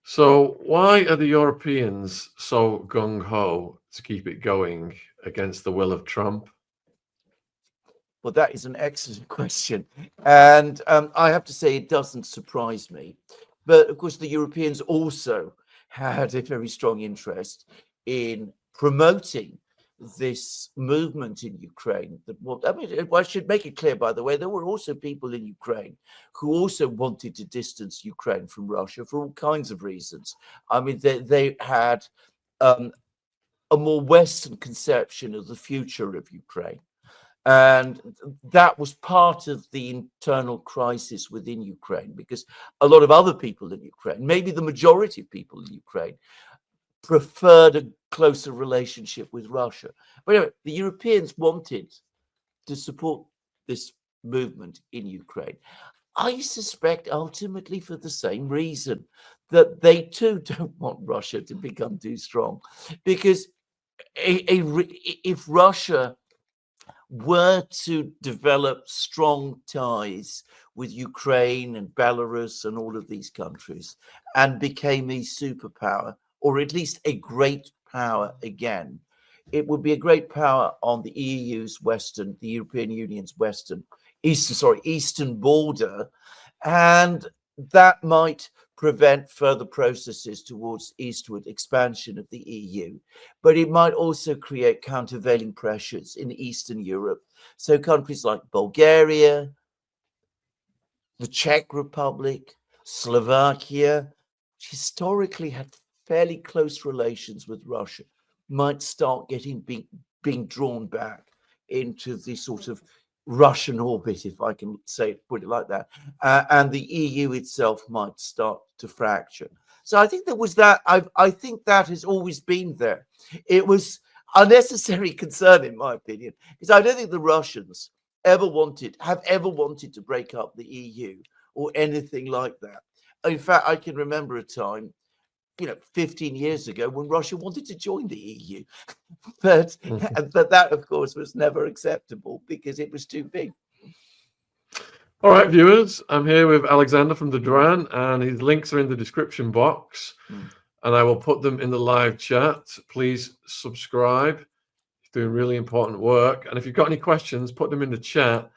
So why are the Europeans so gung ho to keep it going against the will of Trump? Well, that is an excellent question. And I have to say, it doesn't surprise me. But of course, the Europeans also had a very strong interest in promoting this movement in Ukraine. That, well, I mean, I should make it clear, by the way, there were also people in Ukraine who also wanted to distance Ukraine from Russia for all kinds of reasons. I mean, they had um, a more Western conception of the future of Ukraine. And that was part of the internal crisis within Ukraine, because a lot of other people in Ukraine, maybe the majority of people in Ukraine, preferred a closer relationship with Russia. But anyway, the Europeans wanted to support this movement in Ukraine. I suspect ultimately for the same reason, that they too don't want Russia to become too strong. Because if Russia were to develop strong ties with Ukraine and Belarus and all of these countries and became a superpower, or at least a great power again, it would be a great power on the the European Union's eastern border, and that might prevent further processes towards eastward expansion of the EU. But it might also create countervailing pressures in Eastern Europe. So countries like Bulgaria, the Czech Republic, Slovakia, which historically had fairly close relations with Russia, might start being drawn back into the sort of Russian orbit, if I can put it like that, and the EU itself might start to fracture. So I think there was that. I think that has always been there. It was unnecessary concern, in my opinion, because I don't think the Russians have ever wanted to break up the EU or anything like that. In fact, I can remember a time, 15 years ago, when Russia wanted to join the EU. But that, of course, was never acceptable because it was too big. All right, viewers, I'm here with Alexander from the DURAN, and his links are in the description box, and I will put them in the live chat. Please subscribe. He's doing really important work. And if you've got any questions, put them in the chat.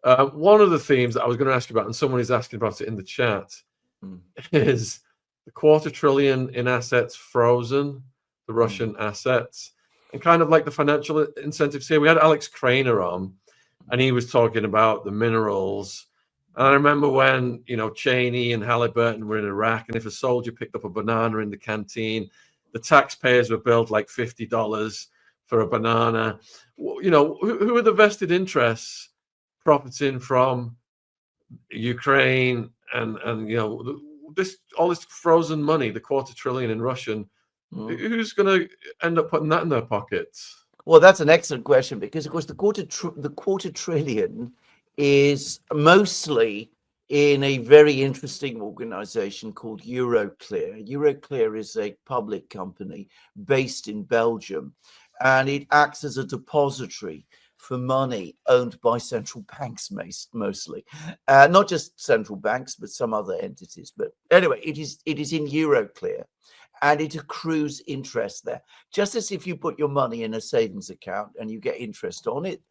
One of the themes that I was going to ask you about, and someone is asking about it in the chat, is the $250 billion in assets frozen, the Russian assets, and kind of like the financial incentives here. We had Alex Craner on, and he was talking about the minerals. And I remember when, Cheney and Halliburton were in Iraq, and if a soldier picked up a banana in the canteen, the taxpayers were billed like $50 for a banana. Who are the vested interests profiting from Ukraine and all this frozen money, the $250 billion in Russian? Who's going to end up putting that in their pockets? Well, that's an excellent question, because, of course, the quarter trillion is mostly in a very interesting organization called Euroclear. Euroclear is a public company based in Belgium, and it acts as a depository for money owned by central banks, mostly, not just central banks, but some other entities. But anyway, it is in Euroclear, and it accrues interest there. Just as if you put your money in a savings account and you get interest on it,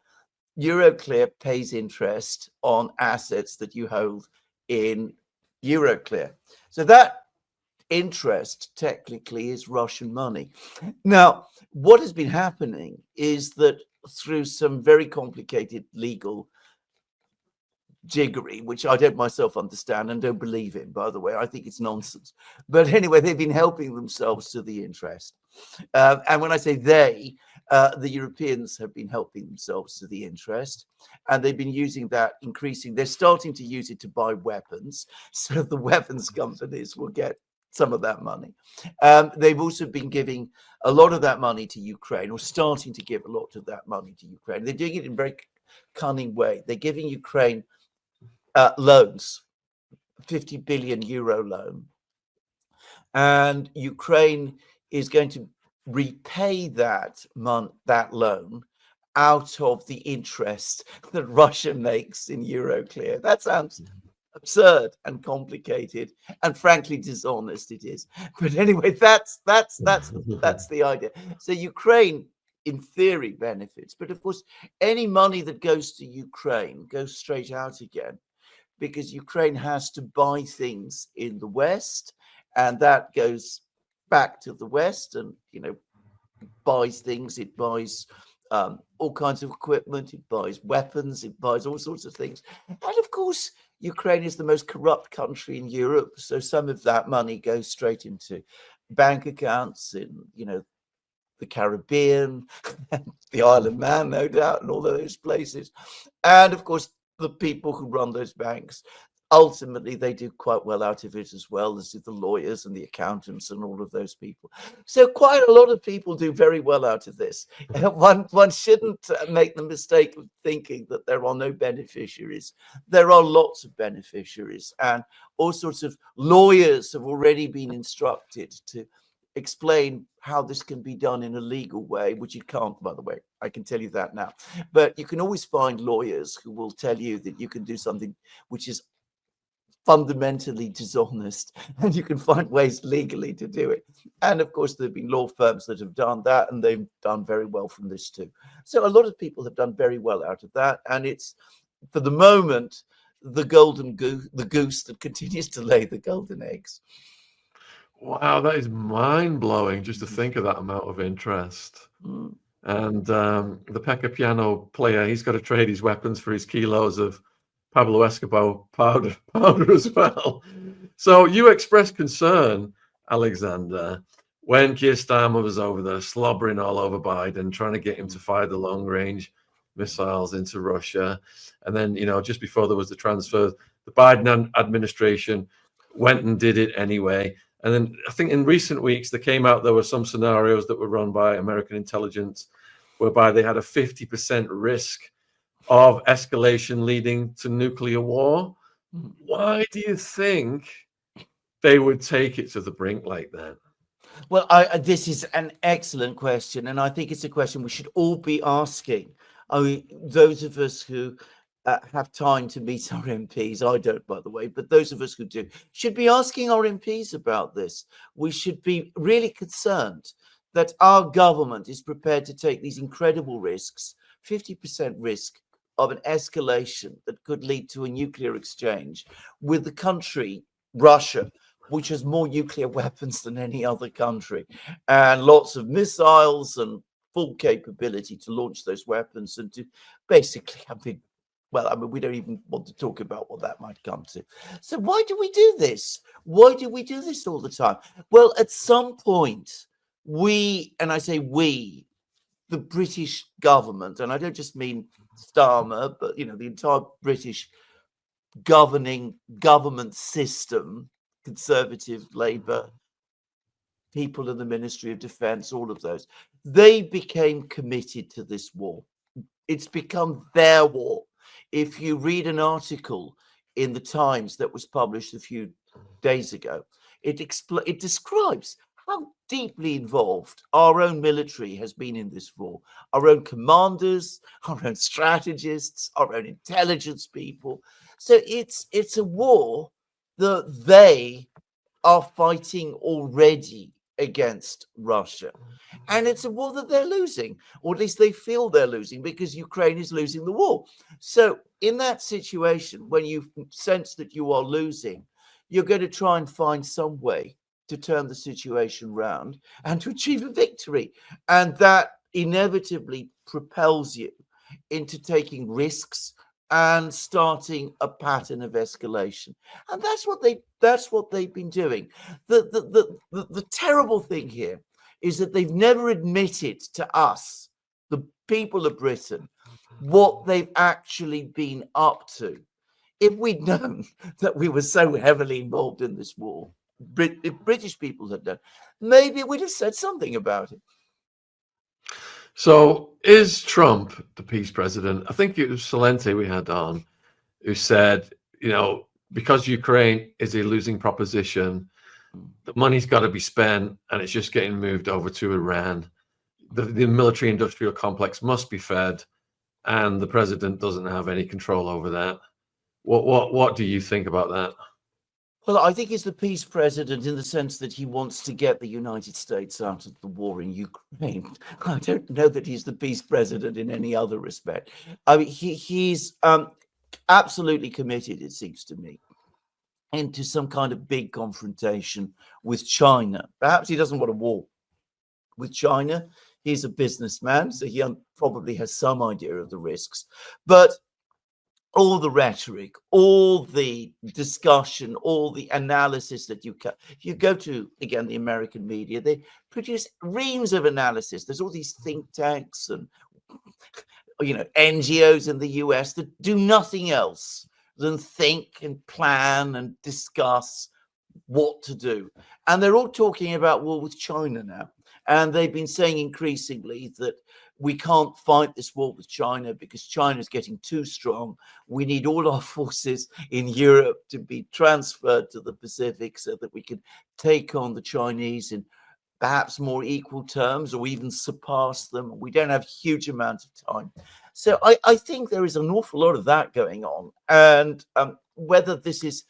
Euroclear pays interest on assets that you hold in Euroclear. So that interest technically is Russian money. Now, what has been happening is that through some very complicated legal jiggery, which I don't myself understand and don't believe in, by the way, I think it's nonsense. But anyway, they've been helping themselves to the interest. And when I say they, the Europeans have been helping themselves to the interest, and they've been using that, they're starting to use it to buy weapons. So the weapons companies will get some of that money. They've also been giving a lot of that money to Ukraine, or starting to give a lot of that money to Ukraine. They're doing it in a very cunning way. They're giving Ukraine loans, 50 billion euro loan. And Ukraine is going to repay that loan out of the interest that Russia makes in Euroclear. That sounds absurd and complicated and frankly dishonest it is. But anyway, that's the idea. So Ukraine in theory benefits, but of course any money that goes to Ukraine goes straight out again, because Ukraine has to buy things in the West, and that goes back to the West, and buys things. It buys all kinds of equipment. It buys weapons. It buys all sorts of things. And of course, Ukraine is the most corrupt country in Europe, so some of that money goes straight into bank accounts in the Caribbean, the Isle of Man, no doubt, and all of those places. And of course, the people who run those banks, ultimately they do quite well out of it, as well as the lawyers and the accountants and all of those people. So quite a lot of people do very well out of this. One shouldn't make the mistake of thinking that there are no beneficiaries. There are lots of beneficiaries, and all sorts of lawyers have already been instructed to explain how this can be done in a legal way, which you can't, by the way. I can tell you that now. But you can always find lawyers who will tell you that you can do something which is fundamentally dishonest, and you can find ways legally to do it. And of course, there have been law firms that have done that, and they've done very well from this too. So a lot of people have done very well out of that, and it's, for the moment, the golden goose, the goose that continues to lay the golden eggs. Wow, that is mind-blowing just to think of that amount of interest. Mm. And the Pekka piano player, he's got to trade his weapons for his kilos of Pablo Escobar powder as well. So you expressed concern, Alexander, when Keir Starmer was over there slobbering all over Biden, trying to get him to fire the long-range missiles into Russia. And then, just before there was the transfer, the Biden administration went and did it anyway. And then I think in recent weeks, there came out there were some scenarios that were run by American intelligence whereby they had a 50% risk of escalation leading to nuclear war. Why do you think they would take it to the brink like that? Well, this is an excellent question, and I think it's a question we should all be asking. I mean, those of us who have time to meet our MPs, I don't, by the way, but those of us who do, should be asking our MPs about this. We should be really concerned that our government is prepared to take these incredible risks, 50% risk of an escalation that could lead to a nuclear exchange with the country, Russia, which has more nuclear weapons than any other country, and lots of missiles and full capability to launch those weapons, and to basically, we don't even want to talk about what that might come to. So why do we do this? Why do we do this all the time? Well, at some point, we, and I say we, the British government, and I don't just mean Starmer, but the entire British governing government system, Conservative, Labour, people in the Ministry of Defence, all of those, they became committed to this war. It's become their war. If you read an article in the Times that was published a few days ago, it describes how deeply involved our own military has been in this war. Our own commanders, our own strategists, our own intelligence people. So it's a war that they are fighting already against Russia. And it's a war that they're losing, or at least they feel they're losing, because Ukraine is losing the war. So in that situation, when you sense that you are losing, you're going to try and find some way to turn the situation round and to achieve a victory. And that inevitably propels you into taking risks and starting a pattern of escalation. And that's what they've been doing. The terrible thing here is that they've never admitted to us, the people of Britain, what they've actually been up to. If we'd known that we were so heavily involved in this war, if British people had known, maybe we'd have said something about it. So is Trump the peace president? I think it was Salente we had on who said, because Ukraine is a losing proposition, the money's got to be spent and it's just getting moved over to Iran. The military industrial complex must be fed, and the president doesn't have any control over that. What do you think about that? Well, I think he's the peace president in the sense that he wants to get the United States out of the war in Ukraine. I don't know that he's the peace president in any other respect. I mean, he's absolutely committed, it seems to me, into some kind of big confrontation with China. Perhaps he doesn't want a war with China. He's a businessman, so he probably has some idea of the risks. But all the rhetoric, all the discussion, all the analysis that you go to, again, the American media, they produce reams of analysis. There's all these think tanks and, NGOs in the US that do nothing else than think and plan and discuss what to do. And they're all talking about war with China now. And they've been saying increasingly that we can't fight this war with China because China's getting too strong. We need all our forces in Europe to be transferred to the Pacific so that we can take on the Chinese in perhaps more equal terms or even surpass them. We don't have a huge amount of time. So I think there is an awful lot of that going on. And whether this is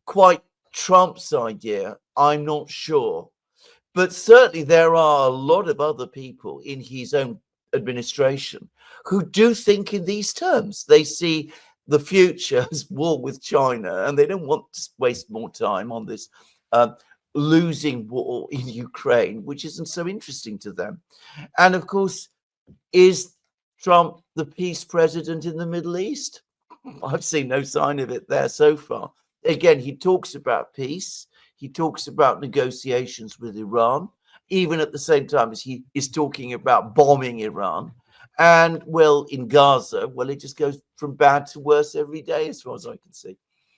quite Trump's idea, I'm not sure. But certainly there are a lot of other people in his own administration who do think in these terms. They see the future as war with China, and they don't want to waste more time on this losing war in Ukraine, which isn't so interesting to them. And of course, is Trump the peace president in the Middle East? I've seen no sign of it there so far. Again, he talks about peace. He talks about negotiations with Iran, even at the same time as he is talking about bombing Iran. And, well, in Gaza, well, it just goes from bad to worse every day, as far as I can see.